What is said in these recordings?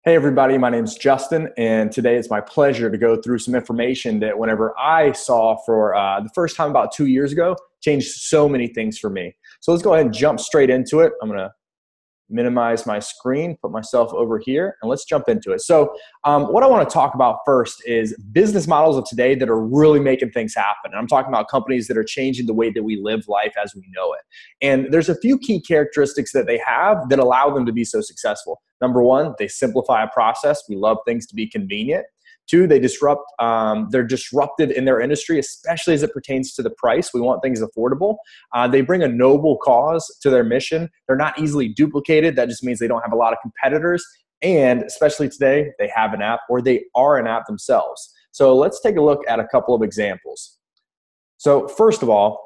Hey everybody, my name is Justin, and today it's my pleasure to go through some information that whenever I saw for the first time about 2 years ago, changed so many things for me. So let's go ahead and jump straight into it. I'm gonna minimize my screen, put myself over here, and let's jump into it. So what I wanna talk about first is business models of today that are really making things happen. And I'm talking about companies that are changing the way that we live life as we know it. And there's a few key characteristics that they have that allow them to be so successful. Number one, they simplify a process. We love things to be convenient. Two, they're disruptive in their industry, especially as it pertains to the price. We want things affordable. They bring a noble cause to their mission. They're not easily duplicated. That just means they don't have a lot of competitors. And especially today, they have an app or they are an app themselves. So let's take a look at a couple of examples. So first of all,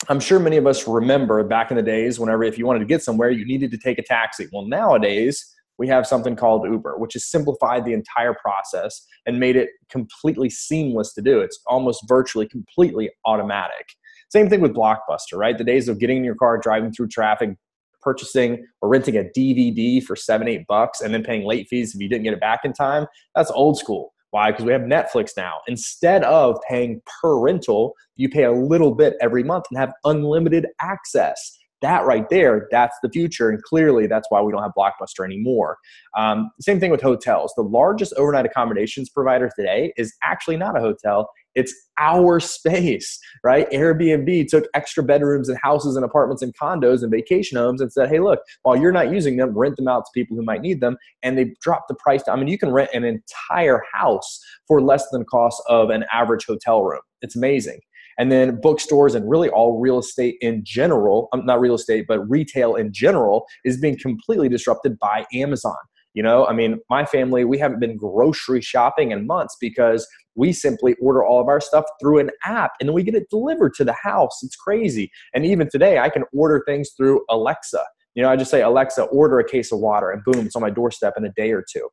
I'm sure many of us remember back in the days whenever if you wanted to get somewhere, you needed to take a taxi. Well, nowadays, we have something called Uber, which has simplified the entire process and made it completely seamless to do. It's almost virtually completely automatic. Same thing with Blockbuster, right? The days of getting in your car, driving through traffic, purchasing or renting a DVD for $7, $8, and then paying late fees if you didn't get it back in time, that's old school. Why? Because we have Netflix now. Instead of paying per rental, you pay a little bit every month and have unlimited access. That right there, that's the future. And clearly, that's why we don't have Blockbuster anymore. Same thing with hotels. The largest overnight accommodations provider today is actually not a hotel. It's our space, right? Airbnb took extra bedrooms and houses and apartments and condos and vacation homes and said, hey, look, while you're not using them, rent them out to people who might need them. And they dropped the price down. I mean, you can rent an entire house for less than the cost of an average hotel room. It's amazing. And then bookstores and really all real estate in general, not real estate, but retail in general is being completely disrupted by Amazon. You know, I mean, my family, we haven't been grocery shopping in months because we simply order all of our stuff through an app and then we get it delivered to the house. It's crazy. And even today, I can order things through Alexa. You know, I just say, Alexa, order a case of water, and boom, it's on my doorstep in a day or two.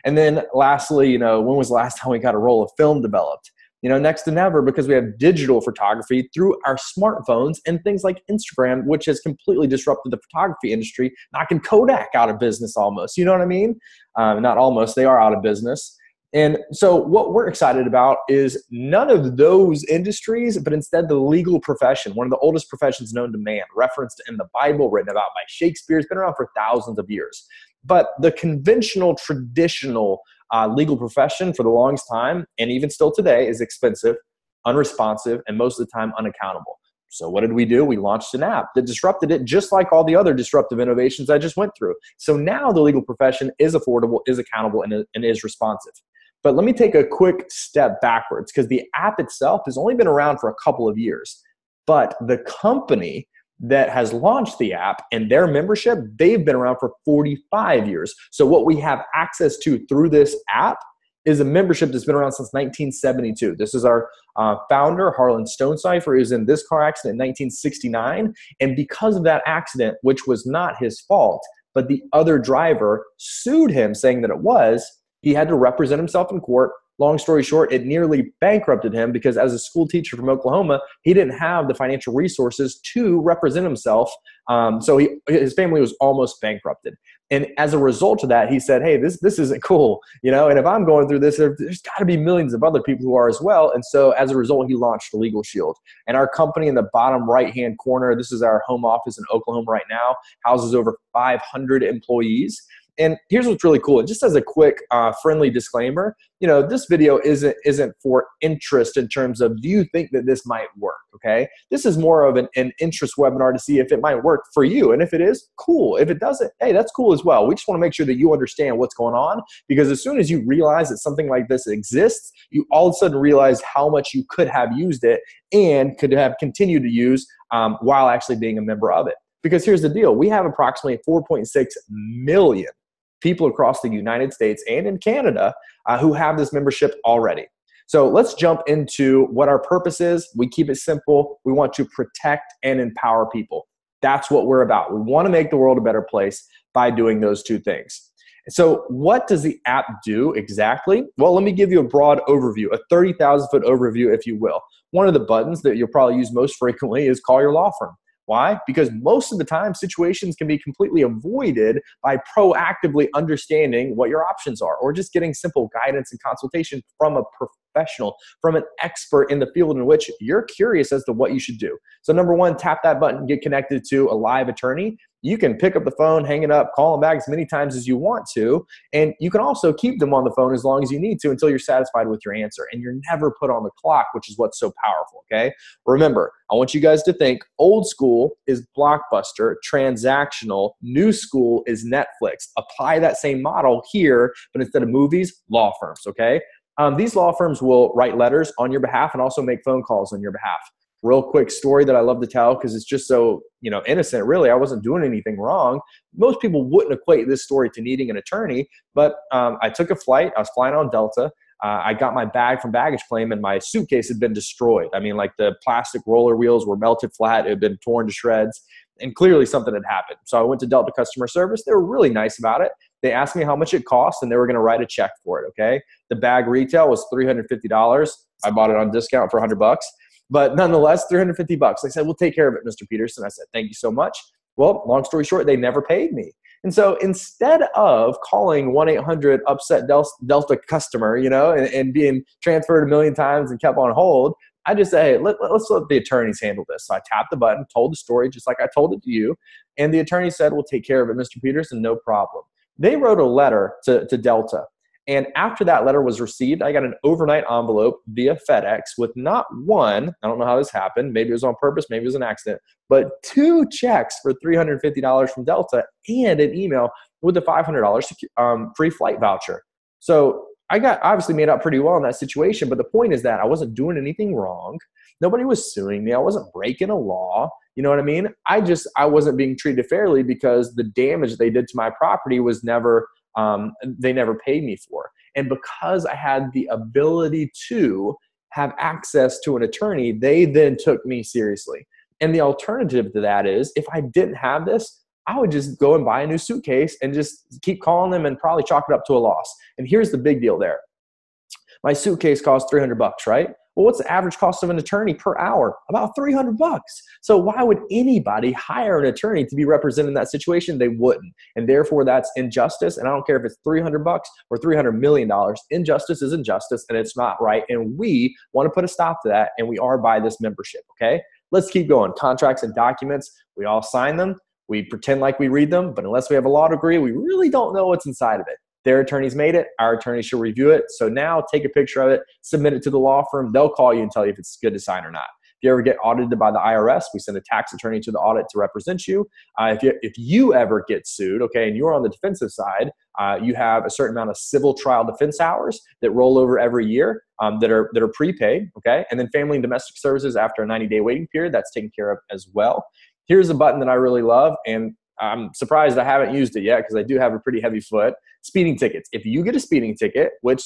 And then lastly, you know, when was the last time we got a roll of film developed? You know, next to never, because we have digital photography through our smartphones and things like Instagram, which has completely disrupted the photography industry, knocking Kodak out of business almost. You know what I mean? Not almost, they are out of business. And so what we're excited about is none of those industries, but instead the legal profession, one of the oldest professions known to man, referenced in the Bible, written about by Shakespeare, has been around for thousands of years. But the conventional, traditional legal profession for the longest time, and even still today, is expensive, unresponsive, and most of the time unaccountable. So what did we do? We launched an app that disrupted it just like all the other disruptive innovations I just went through. So now the legal profession is affordable, is accountable, and is responsive. But let me take a quick step backwards because the app itself has only been around for a couple of years. But the company that has launched the app and their membership, they've been around for 45 years. So what we have access to through this app is a membership that's been around since 1972. This is our founder, Harlan Stonecipher, who was in this car accident in 1969. And because of that accident, which was not his fault, but the other driver sued him saying that it was, he had to represent himself in court. Long story short, it nearly bankrupted him because as a school teacher from Oklahoma, he didn't have the financial resources to represent himself. So his family was almost bankrupted. And as a result of that, he said, hey, this isn't cool. You know, and if I'm going through this, there's got to be millions of other people who are as well. And so as a result, he launched Legal Shield. And our company in the bottom right-hand corner, this is our home office in Oklahoma right now, houses over 500 employees. And here's what's really cool. And just as a quick friendly disclaimer, you know, this video isn't for interest in terms of, do you think that this might work? Okay. This is more of an interest webinar to see if it might work for you. And if it is, cool. If it doesn't, hey, that's cool as well. We just want to make sure that you understand what's going on, because as soon as you realize that something like this exists, you all of a sudden realize how much you could have used it and could have continued to use while actually being a member of it. Because here's the deal. We have approximately 4.6 million people across the United States and in Canada who have this membership already. So let's jump into what our purpose is. We keep it simple. We want to protect and empower people. That's what we're about. We want to make the world a better place by doing those two things. So what does the app do exactly? Well, let me give you a broad overview, a 30,000 foot overview, if you will. One of the buttons that you'll probably use most frequently is call your law firm. Why? Because most of the time, situations can be completely avoided by proactively understanding what your options are, or just getting simple guidance and consultation from a professional, from an expert in the field in which you're curious as to what you should do. So number one, tap that button, get connected to a live attorney. You can pick up the phone, hang it up, call them back as many times as you want to. And you can also keep them on the phone as long as you need to until you're satisfied with your answer. And you're never put on the clock, which is what's so powerful, okay? Remember, I want you guys to think old school is Blockbuster, transactional, new school is Netflix. Apply that same model here, but instead of movies, law firms, okay? These law firms will write letters on your behalf and also make phone calls on your behalf. Real quick story that I love to tell because it's just so, innocent. Really, I wasn't doing anything wrong. Most people wouldn't equate this story to needing an attorney, but I took a flight. I was flying on Delta. I got my bag from baggage claim and my suitcase had been destroyed. I mean, like the plastic roller wheels were melted flat. It had been torn to shreds and clearly something had happened. So I went to Delta customer service. They were really nice about it. They asked me how much it cost and they were going to write a check for it. Okay. The bag retail was $350. I bought it on discount for $100. But nonetheless, $350. They said, we'll take care of it, Mr. Peterson. I said, thank you so much. Well, long story short, they never paid me. And so instead of calling 1-800 upset Delta customer, and being transferred a million times and kept on hold, I just say, hey, let's let the attorneys handle this. So I tapped the button, told the story just like I told it to you. And the attorney said, we'll take care of it, Mr. Peterson, no problem. They wrote a letter to Delta. And after that letter was received, I got an overnight envelope via FedEx with not one, I don't know how this happened, maybe it was on purpose, maybe it was an accident, but 2 checks for $350 from Delta and an email with a $500 free flight voucher. So I got obviously made out pretty well in that situation, but the point is that I wasn't doing anything wrong. Nobody was suing me. I wasn't breaking a law. You know what I mean? I wasn't being treated fairly because the damage they did to my property was never they never paid me for. And because I had the ability to have access to an attorney, they then took me seriously. And the alternative to that is if I didn't have this, I would just go and buy a new suitcase and just keep calling them and probably chalk it up to a loss. And here's the big deal there. My suitcase costs $300, right? Well, what's the average cost of an attorney per hour? About $300. So why would anybody hire an attorney to be represented in that situation? They wouldn't. And therefore that's injustice. And I don't care if it's $300 or $300 million. Injustice is injustice and it's not right. And we want to put a stop to that. And we are by this membership. Okay. Let's keep going. Contracts and documents. We all sign them. We pretend like we read them, but unless we have a law degree, we really don't know what's inside of it. Their attorneys made it. Our attorneys should review it. So now take a picture of it, submit it to the law firm. They'll call you and tell you if it's good to sign or not. If you ever get audited by the IRS, we send a tax attorney to the audit to represent you. If you ever get sued, okay, and you're on the defensive side, you have a certain amount of civil trial defense hours that roll over every year that are prepaid, okay? And then family and domestic services after a 90-day waiting period, that's taken care of as well. Here's a button that I really love, and I'm surprised I haven't used it yet because I do have a pretty heavy foot. Speeding tickets. If you get a speeding ticket, which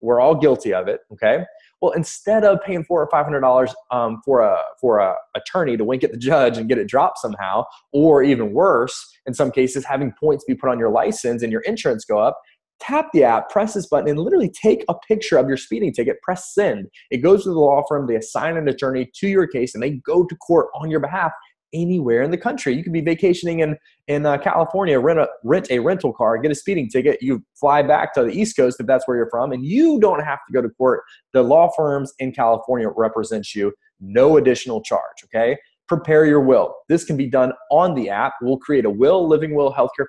we're all guilty of it, okay? Well, instead of paying $400 or $500 for a attorney to wink at the judge and get it dropped somehow, or even worse, in some cases, having points be put on your license and your insurance go up, tap the app, press this button, and literally take a picture of your speeding ticket, press send. It goes to the law firm, they assign an attorney to your case, and they go to court on your behalf anywhere in the country. You could be vacationing in California, rent a rental car, get a speeding ticket. You fly back to the East Coast if that's where you're from, and you don't have to go to court. The law firms in California represent you, no additional charge, okay? Prepare your will. This can be done on the app. We'll create a will, living will, healthcare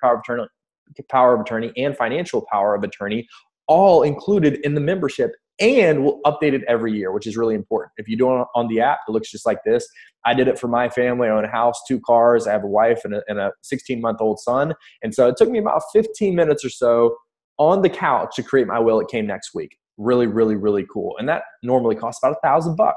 power of attorney, and financial power of attorney, all included in the membership. And we'll update it every year, which is really important. If you do it on the app, it looks just like this. I did it for my family. I own a house, 2 cars. I have a wife and a 16-month-old son. And so it took me about 15 minutes or so on the couch to create my will. It came next week. Really, really, really cool. And that normally costs about $1,000.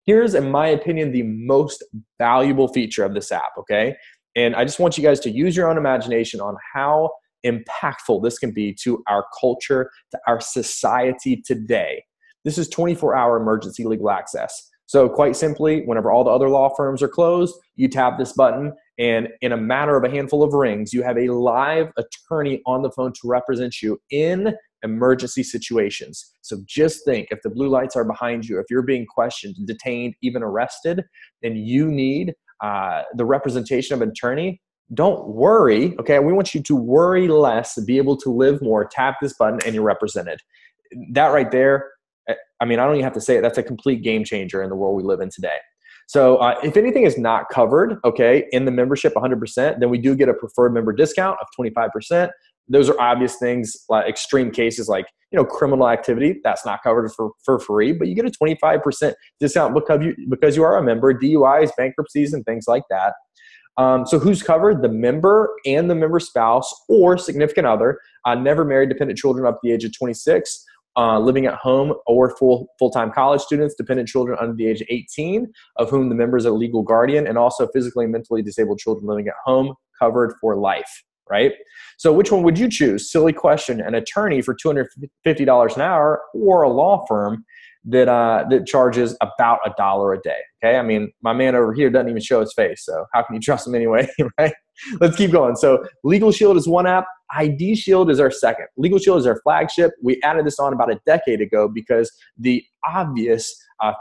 Here's, in my opinion, the most valuable feature of this app, okay? And I just want you guys to use your own imagination on how impactful this can be to our culture, to our society today. This is 24-hour emergency legal access. So quite simply, whenever all the other law firms are closed, you tap this button, and in a matter of a handful of rings, you have a live attorney on the phone to represent you in emergency situations. So just think, if the blue lights are behind you, if you're being questioned, detained, even arrested, then you need the representation of an attorney, don't worry, okay? We want you to worry less, be able to live more, tap this button, and you're represented. That right there, I mean, I don't even have to say it. That's a complete game changer in the world we live in today. So if anything is not covered, okay, in the membership 100%, then we do get a preferred member discount of 25%. Those are obvious things, like extreme cases like, criminal activity, that's not covered for free, but you get a 25% discount because you are a member, DUIs, bankruptcies, and things like that. So who's covered? The member and the member spouse or significant other, never married, dependent children up to the age of 26, living at home, or full-time college students, dependent children under the age of 18, of whom the member is a legal guardian, and also physically and mentally disabled children living at home, covered for life, right? So which one would you choose? Silly question. An attorney for $250 an hour, or a law firm that charges about $1 a day. Okay. I mean, my man over here doesn't even show his face. So how can you trust him anyway? Right? Let's keep going. So Legal Shield is one app. ID Shield is our second. Legal Shield is our flagship. We added this on about a decade ago because the obvious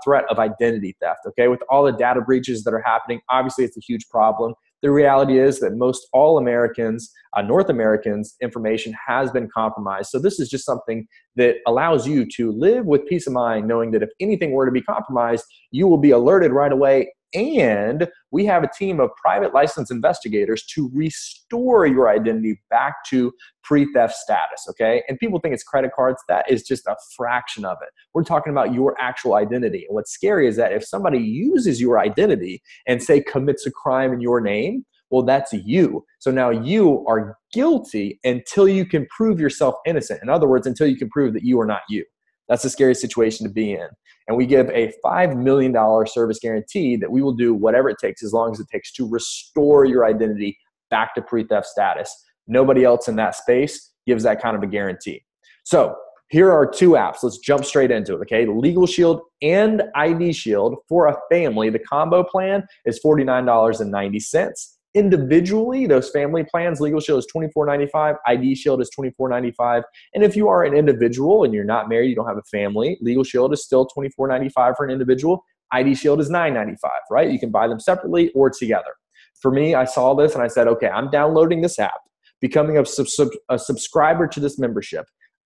threat of identity theft. Okay. With all the data breaches that are happening, obviously it's a huge problem. The reality is that most all Americans, North Americans, information has been compromised. So this is just something that allows you to live with peace of mind, knowing that if anything were to be compromised, you will be alerted right away. And we have a team of private licensed investigators to restore your identity back to pre-theft status, okay? And people think it's credit cards. That is just a fraction of it. We're talking about your actual identity. And what's scary is that if somebody uses your identity and, say, commits a crime in your name, well, that's you. So now you are guilty until you can prove yourself innocent. In other words, until you can prove that you are not you. That's a scary situation to be in. And we give a $5 million service guarantee that we will do whatever it takes, as long as it takes, to restore your identity back to pre-theft status. Nobody else in that space gives that kind of a guarantee. So here are two apps. Let's jump straight into it, okay? Legal Shield and ID Shield for a family. The combo plan is $49.90. Individually, those family plans, Legal Shield is $24.95, ID Shield is $24.95. And if you are an individual and you're not married, you don't have a family, Legal Shield is still $24.95 for an individual. ID Shield is $9.95, right? You can buy them separately or together. For me, I saw this and I said, okay, I'm downloading this app, becoming a subscriber to this membership.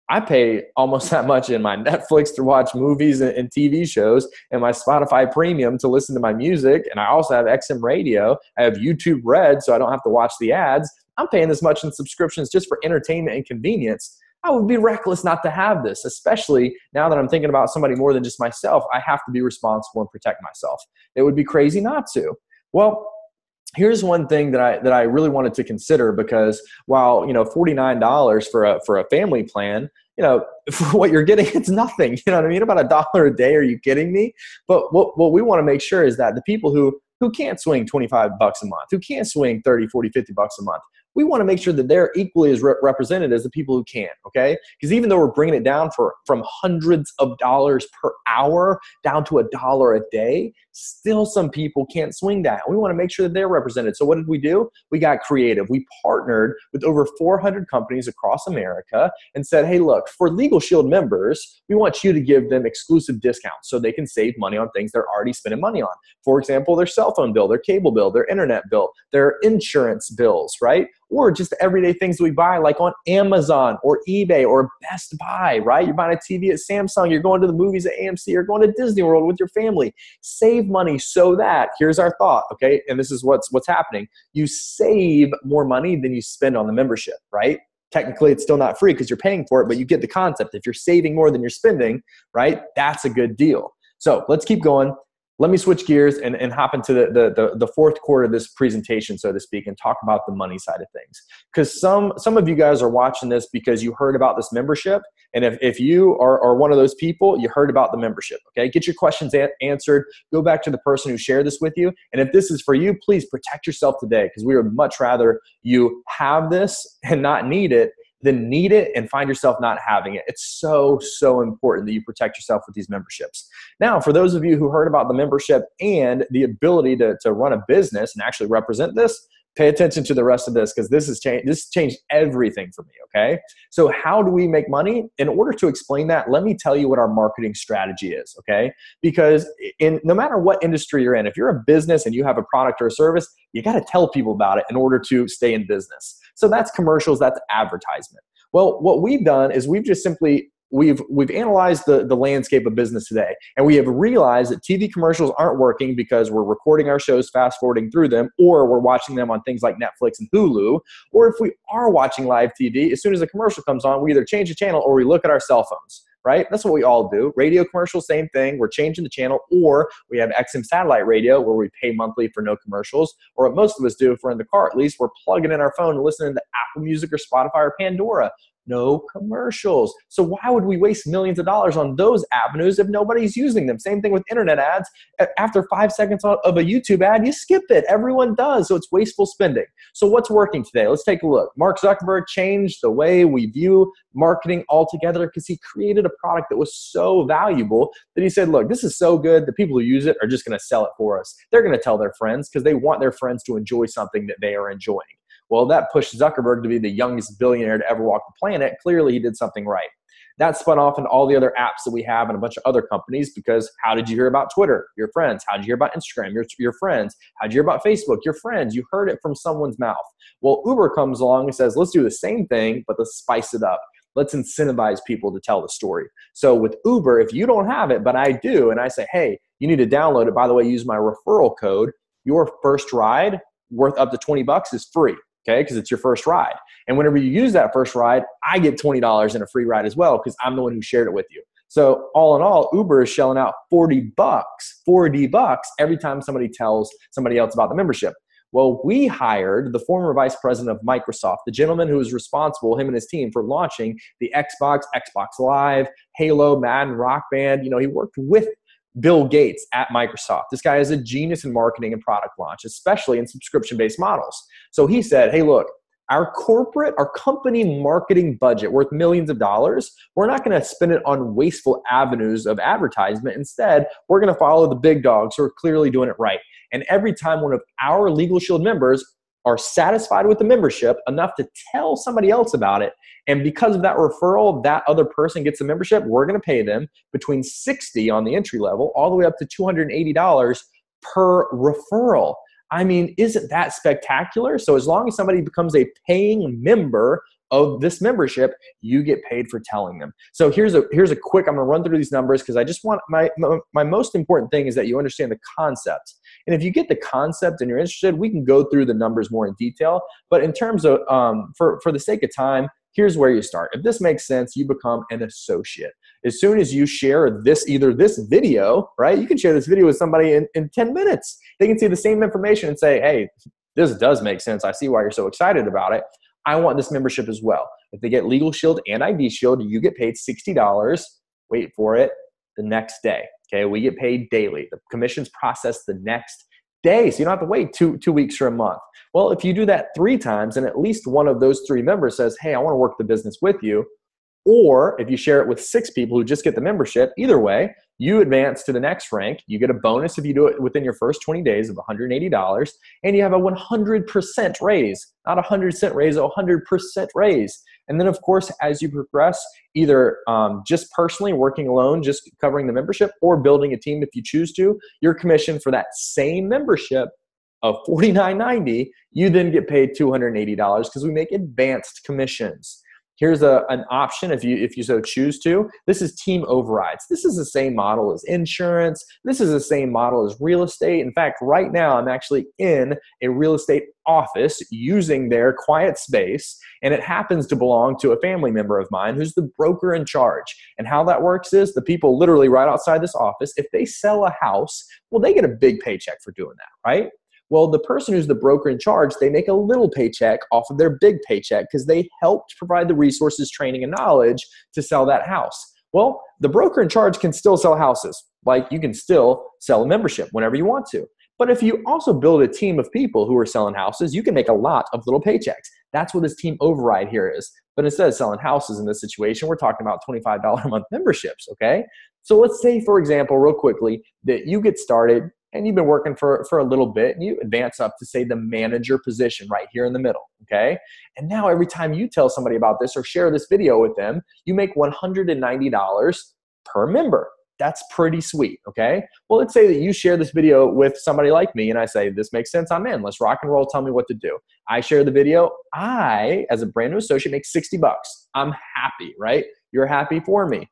I pay almost that much in my Netflix to watch movies and TV shows, and my Spotify Premium to listen to my music. And I also have XM Radio. I have YouTube Red, so I don't have to watch the ads. I'm paying this much in subscriptions just for entertainment and convenience. I would be reckless not to have this, especially now that I'm thinking about somebody more than just myself. I have to be responsible and protect myself. It would be crazy not to. Well, here's one thing that I really wanted to consider, because while, $49 for a family plan, for what you're getting, it's nothing. You know what I mean? About $1 a day. Are you kidding me? But what we want to make sure is that the people who can't swing 25 bucks a month, who can't swing 30, 40, 50 bucks a month, we want to make sure that they're equally as represented as the people who can, okay? Because even though we're bringing it down from hundreds of dollars per hour down to $1 a day, still some people can't swing that. We want to make sure that they're represented. So what did we do? We got creative. We partnered with over 400 companies across America and said, hey, look, for Legal Shield members, we want you to give them exclusive discounts so they can save money on things they're already spending money on. For example, their cell phone bill, their cable bill, their internet bill, their insurance bills, right? Or just everyday things that we buy, like on Amazon or eBay or Best Buy, right? You're buying a TV at Samsung, you're going to the movies at AMC, you're going to Disney World with your family. Save money so that, here's our thought, okay? And this is what's happening. You save more money than you spend on the membership, right? Technically, it's still not free because you're paying for it, but you get the concept. If you're saving more than you're spending, right, that's a good deal. So let's keep going. Let me switch gears and hop into the fourth quarter of this presentation, so to speak, and talk about the money side of things. Because some of you guys are watching this because you heard about this membership. And if you are one of those people, you heard about the membership, okay? Get your questions answered. Go back to the person who shared this with you. And if this is for you, please protect yourself today, because we would much rather you have this and not need it than need it and find yourself not having it. It's so, so important that you protect yourself with these memberships. Now, for those of you who heard about the membership and the ability to run a business and actually represent this, pay attention to the rest of this because this changed everything for me, okay? So how do we make money? In order to explain that, let me tell you what our marketing strategy is, okay? Because no matter what industry you're in, if you're a business and you have a product or a service, you got to tell people about it in order to stay in business. So that's commercials, that's advertisement. Well, what we've done is we've just simply we've analyzed the landscape of business today, and we have realized that TV commercials aren't working because we're recording our shows, fast forwarding through them, or we're watching them on things like Netflix and Hulu. Or if we are watching live TV, as soon as a commercial comes on, we either change the channel or we look at our cell phones, right? That's what we all do. Radio commercials, same thing. We're changing the channel, or we have XM satellite radio where we pay monthly for no commercials, or what most of us do if we're in the car, at least we're plugging in our phone and listening to Apple Music or Spotify or Pandora. No commercials. So why would we waste millions of dollars on those avenues if nobody's using them? Same thing with internet ads. After 5 seconds of a YouTube ad, you skip it. Everyone does. So it's wasteful spending. So what's working today? Let's take a look. Mark Zuckerberg changed the way we view marketing altogether because he created a product that was so valuable that he said, look, this is so good. The people who use it are just going to sell it for us. They're going to tell their friends because they want their friends to enjoy something that they are enjoying. Well, that pushed Zuckerberg to be the youngest billionaire to ever walk the planet. Clearly, he did something right. That spun off into all the other apps that we have and a bunch of other companies because how did you hear about Twitter? Your friends. How did you hear about Instagram? Your friends. How did you hear about Facebook? Your friends. You heard it from someone's mouth. Well, Uber comes along and says, let's do the same thing, but let's spice it up. Let's incentivize people to tell the story. So with Uber, if you don't have it, but I do, and I say, hey, you need to download it. By the way, use my referral code. Your first ride worth up to $20 is free. Okay, because it's your first ride. And whenever you use that first ride, I get $20 in a free ride as well because I'm the one who shared it with you. So all in all, Uber is shelling out $40 every time somebody tells somebody else about the membership. Well, we hired the former vice president of Microsoft, the gentleman who was responsible, him and his team, for launching the Xbox, Xbox Live, Halo, Madden, Rock Band. You know, he worked with Bill Gates at Microsoft. This guy is a genius in marketing and product launch, especially in subscription-based models. So he said, hey, look, our company marketing budget worth millions of dollars, we're not going to spend it on wasteful avenues of advertisement. Instead, we're going to follow the big dogs who are clearly doing it right. And every time one of our Legal Shield members are satisfied with the membership enough to tell somebody else about it, and because of that referral, that other person gets a membership, we're going to pay them between $60 on the entry level all the way up to $280 per referral. I mean, isn't that spectacular? So as long as somebody becomes a paying member of this membership, you get paid for telling them. So here's a quick, I'm going to run through these numbers because I just want my most important thing is that you understand the concept. And if you get the concept and you're interested, we can go through the numbers more in detail. But in terms of, for the sake of time, here's where you start. If this makes sense, you become an associate. As soon as you share either this video, right? You can share this video with somebody in 10 minutes. They can see the same information and say, hey, this does make sense. I see why you're so excited about it. I want this membership as well. If they get Legal Shield and ID Shield, you get paid $60. Wait for it, the next day. Okay, we get paid daily. The commission's processed the next day, so you don't have to wait two weeks or a month. Well, if you do that 3 times and at least one of those 3 members says, hey, I want to work the business with you, or if you share it with 6 people who just get the membership, either way, you advance to the next rank. You get a bonus if you do it within your first 20 days of $180, and you have a 100% raise, not a 100-cent raise, a 100% raise. And then, of course, as you progress, either just personally working alone, just covering the membership, or building a team if you choose to, your commission for that same membership of $49.90, you then get paid $280 because we make advanced commissions. Here's an option if you so choose to. This is team overrides. This is the same model as insurance. This is the same model as real estate. In fact, right now I'm actually in a real estate office using their quiet space, and it happens to belong to a family member of mine who's the broker in charge. And how that works is the people literally right outside this office, if they sell a house, well, they get a big paycheck for doing that, right? Well, the person who's the broker in charge, they make a little paycheck off of their big paycheck because they helped provide the resources, training, and knowledge to sell that house. Well, the broker in charge can still sell houses. Like, you can still sell a membership whenever you want to. But if you also build a team of people who are selling houses, you can make a lot of little paychecks. That's what this team override here is. But instead of selling houses in this situation, we're talking about $25 a month memberships, okay? So let's say, for example, real quickly, that you get started, and you've been working for a little bit, and you advance up to, say, the manager position right here in the middle, okay? And now every time you tell somebody about this or share this video with them, you make $190 per member. That's pretty sweet, okay? Well, let's say that you share this video with somebody like me, and I say, this makes sense, I'm in. Let's rock and roll, tell me what to do. I share the video. I, as a brand new associate, make $60. I'm happy, right? You're happy for me.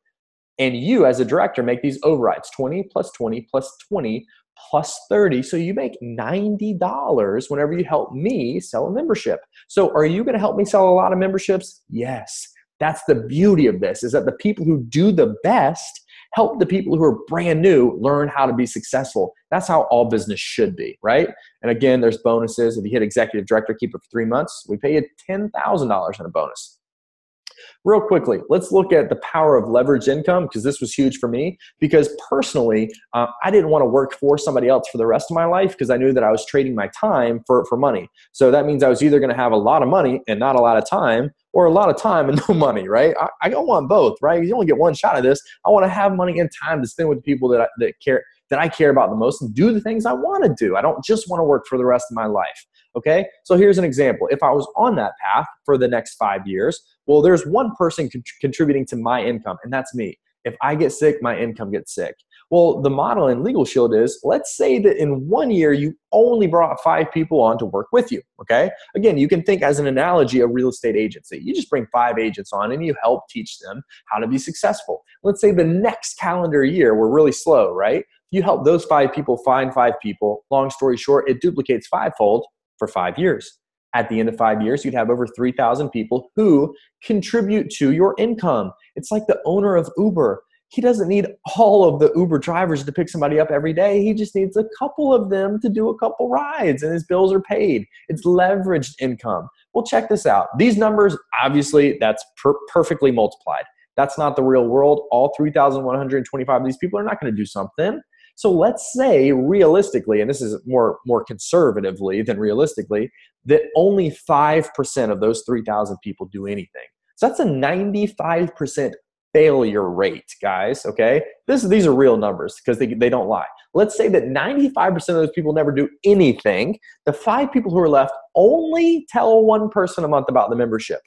And you, as a director, make these overrides, 20 plus 20 plus 20 plus 30. So you make $90 whenever you help me sell a membership. So are you going to help me sell a lot of memberships? Yes. That's the beauty of this, is that the people who do the best help the people who are brand new learn how to be successful. That's how all business should be, right? And again, there's bonuses. If you hit executive director, keep it for 3 months, we pay you $10,000 in a bonus. Real quickly, let's look at the power of leveraged income, because this was huge for me. Because personally, I didn't want to work for somebody else for the rest of my life, because I knew that I was trading my time for money. So that means I was either going to have a lot of money and not a lot of time, or a lot of time and no money, right? I don't want both, right? You only get one shot at this. I want to have money and time to spend with the people that I care about the most, and do the things I want to do. I don't just want to work for the rest of my life. Okay, so here's an example. If I was on that path for the next 5 years, well, there's one person contributing to my income, and that's me. If I get sick, my income gets sick. Well, the model in Legal Shield is, let's say that in 1 year, you only brought 5 people on to work with you, okay? Again, you can think as an analogy a real estate agency. You just bring 5 agents on and you help teach them how to be successful. Let's say the next calendar year, we're really slow, right? You help those 5 people find 5 people. Long story short, it duplicates 5-fold for 5 years. At the end of 5 years, you'd have over 3,000 people who contribute to your income. It's like the owner of Uber. He doesn't need all of the Uber drivers to pick somebody up every day. He just needs a couple of them to do a couple rides, and his bills are paid. It's leveraged income. Well, check this out. These numbers, obviously, that's perfectly multiplied. That's not the real world. All 3,125 of these people are not going to do something. So let's say realistically, and this is more conservatively than realistically, that only 5% of those 3,000 people do anything. So that's a 95% failure rate, guys, okay? These are real numbers because they don't lie. Let's say that 95% of those people never do anything. The 5 people who are left only tell 1 person a month about the membership.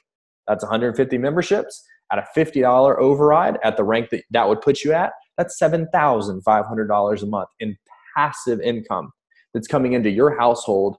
That's 150 memberships at a $50 override at the rank that would put you at. That's $7,500 a month in passive income that's coming into your household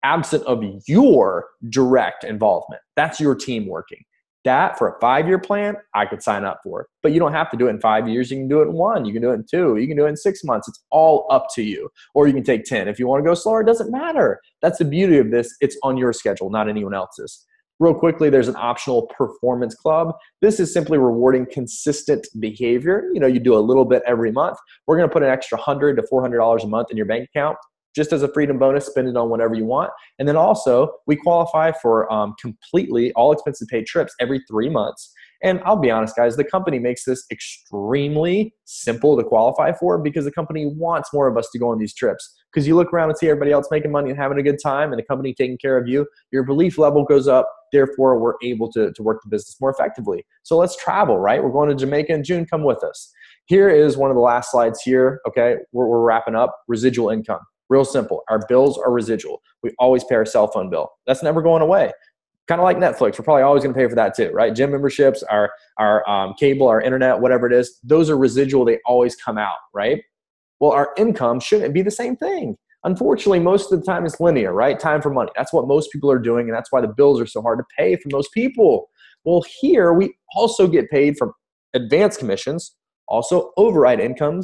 absent of your direct involvement. That's your team working. That, for a 5-year plan, I could sign up for. But you don't have to do it in 5 years. You can do it in 1. You can do it in 2. You can do it in 6 months. It's all up to you. Or you can take 10. If you want to go slower, it doesn't matter. That's the beauty of this. It's on your schedule, not anyone else's. Real quickly, there's an optional performance club. This is simply rewarding consistent behavior. You know, you do a little bit every month. We're going to put an extra $100 to $400 a month in your bank account just as a freedom bonus. Spend it on whatever you want. And then also, we qualify for completely all expenses paid trips every 3 months. And I'll be honest, guys, the company makes this extremely simple to qualify for because the company wants more of us to go on these trips. Because you look around and see everybody else making money and having a good time and the company taking care of you, your belief level goes up. Therefore, we're able to work the business more effectively. So let's travel, right? We're going to Jamaica in June. Come with us. Here is one of the last slides here, okay? We're wrapping up. Residual income. Real simple. Our bills are residual. We always pay our cell phone bill. That's never going away. Kind of like Netflix. We're probably always going to pay for that too, right? Gym memberships, our cable, our internet, whatever it is, those are residual. They always come out, right? Well, our income shouldn't be the same thing. Unfortunately, most of the time it's linear, right? Time for money. That's what most people are doing, and that's why the bills are so hard to pay for most people. Well, here we also get paid from advance commissions, also override income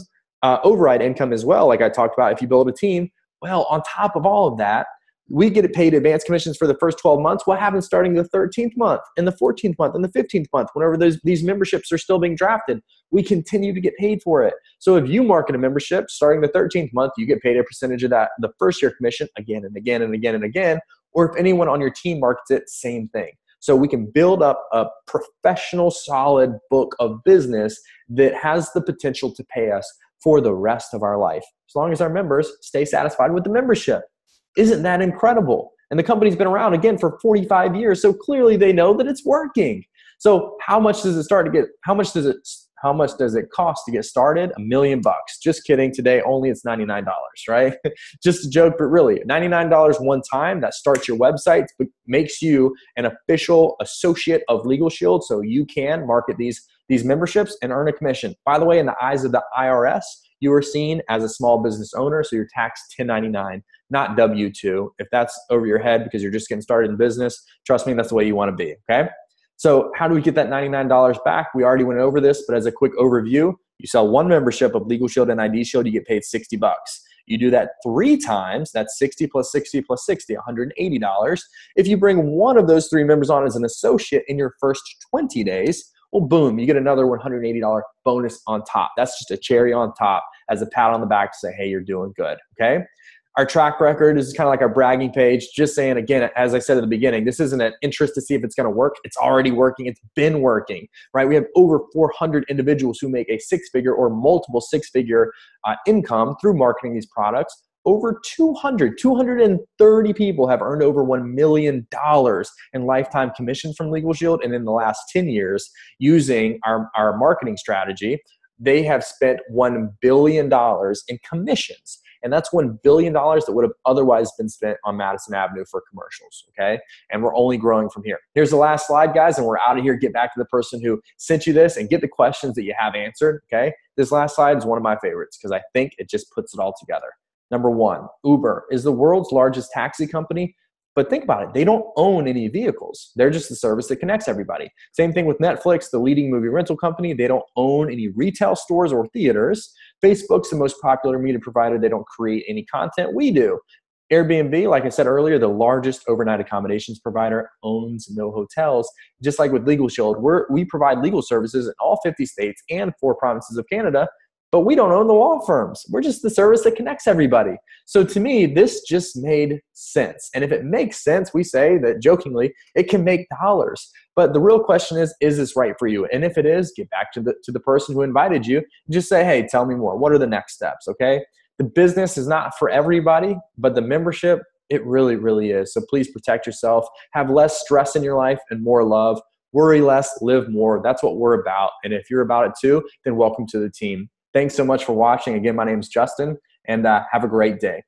as well, like I talked about if you build a team. Well, on top of all of that, we get paid advance commissions for the first 12 months. What happens starting the 13th month and the 14th month and the 15th month? Whenever these memberships are still being drafted, we continue to get paid for it. So if you market a membership starting the 13th month, you get paid a percentage of that, the first year commission again and again and again and again. Or if anyone on your team markets it, same thing. So we can build up a professional, solid book of business that has the potential to pay us for the rest of our life, as long as our members stay satisfied with the membership. Isn't that incredible? And the company's been around, again, for 45 years, so clearly they know that it's working. So how much does it How much does it cost to get started? $1 million. Just kidding. Today, only it's $99, right? Just a joke, but really $99 one time. That starts your website, but makes you an official associate of Legal Shield, so you can market these memberships and earn a commission. By the way, in the eyes of the IRS, you are seen as a small business owner, so you're taxed 1099, not W-2. If that's over your head because you're just getting started in business, trust me, that's the way you want to be, okay? So how do we get that $99 back? We already went over this, but as a quick overview, you sell one membership of Legal Shield and ID Shield, you get paid $60. You do that 3 times, that's 60 plus 60 plus 60, $180. If you bring one of those 3 members on as an associate in your first 20 days, well, boom, you get another $180 bonus on top. That's just a cherry on top as a pat on the back to say, hey, you're doing good, okay? Our track record is kind of like our bragging page. Just saying, again, as I said at the beginning, this isn't an interest to see if it's going to work. It's already working. It's been working, right? We have over 400 individuals who make a 6-figure or multiple 6-figure income through marketing these products. Over 230 people have earned over $1 million in lifetime commissions from Legal Shield. And in the last 10 years, using our marketing strategy, they have spent $1 billion in commissions. And that's $1 billion that would have otherwise been spent on Madison Avenue for commercials, okay? And we're only growing from here. Here's the last slide, guys, and we're out of here. Get back to the person who sent you this and get the questions that you have answered, okay? This last slide is one of my favorites because I think it just puts it all together. Number 1, Uber is the world's largest taxi company. But think about it. They don't own any vehicles. They're just the service that connects everybody. Same thing with Netflix, the leading movie rental company. They don't own any retail stores or theaters. Facebook's the most popular media provider. They don't create any content. We do. Airbnb, like I said earlier, the largest overnight accommodations provider, owns no hotels. Just like with Legal Shield, we provide legal services in all 50 states and 4 provinces of Canada, but we don't own the law firms. We're just the service that connects everybody. So to me, this just made sense. And if it makes sense, we say that jokingly, it can make dollars. But the real question is this right for you? And if it is, get back to the person who invited you. Just say, hey, tell me more. What are the next steps, okay? The business is not for everybody, but the membership, it really, really is. So please protect yourself. Have less stress in your life and more love. Worry less, live more. That's what we're about. And if you're about it too, then welcome to the team. Thanks so much for watching. Again, my name is Justin, and have a great day.